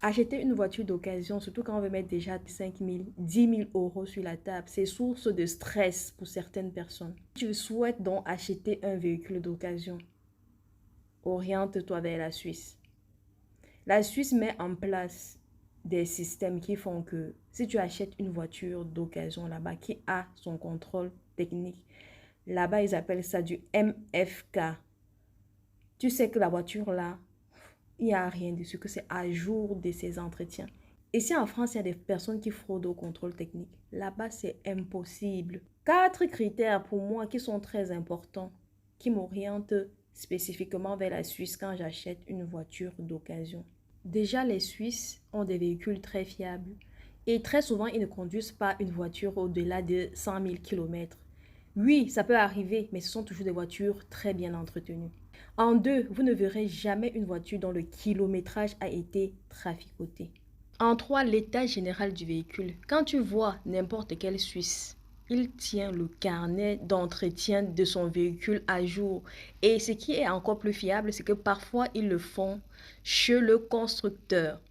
Acheter une voiture d'occasion, surtout quand on veut mettre déjà 5 000, 10 000 euros sur la table, c'est source de stress pour certaines personnes. Si tu souhaites donc acheter un véhicule d'occasion, oriente-toi vers la Suisse. La Suisse met en place des systèmes qui font que si tu achètes une voiture d'occasion là-bas qui a son contrôle technique, là-bas ils appellent ça du MFK. Tu sais que la voiture là, il n'y a rien dessus, que c'est à jour de ses entretiens. Ici en France, il y a des personnes qui fraudent au contrôle technique. Là-bas, c'est impossible. 4 critères pour moi qui sont très importants, qui m'orientent spécifiquement vers la Suisse quand j'achète une voiture d'occasion. Déjà, les Suisses ont des véhicules très fiables et très souvent, ils ne conduisent pas une voiture au-delà de 100 000 km. Oui, ça peut arriver, mais ce sont toujours des voitures très bien entretenues. En deux, vous ne verrez jamais une voiture dont le kilométrage a été traficoté. En trois, l'état général du véhicule. Quand tu vois n'importe quel Suisse, il tient le carnet d'entretien de son véhicule à jour. Et ce qui est encore plus fiable, c'est que parfois ils le font chez le constructeur.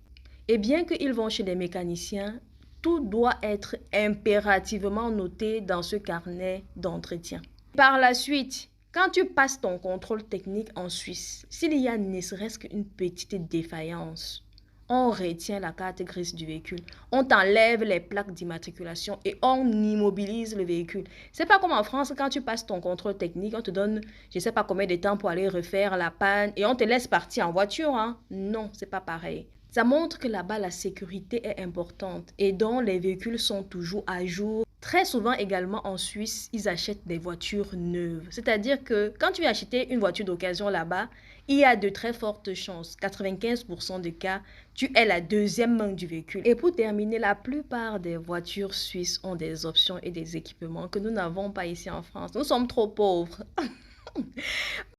Et bien qu'ils vont chez des mécaniciens, tout doit être impérativement noté dans ce carnet d'entretien. Par la suite, quand tu passes ton contrôle technique en Suisse, s'il y a ne serait-ce qu'une petite défaillance, on retient la carte grise du véhicule, on t'enlève les plaques d'immatriculation et on immobilise le véhicule. C'est pas comme en France, quand tu passes ton contrôle technique, on te donne je sais pas combien de temps pour aller refaire la panne et on te laisse partir en voiture. Hein? Non, c'est pas pareil. Ça montre que là-bas, la sécurité est importante et donc les véhicules sont toujours à jour. Très souvent également en Suisse, ils achètent des voitures neuves. C'est-à-dire que quand tu veux acheter une voiture d'occasion là-bas, il y a de très fortes chances, 95% des cas, tu es la deuxième main du véhicule. Et pour terminer, la plupart des voitures suisses ont des options et des équipements que nous n'avons pas ici en France. Nous sommes trop pauvres.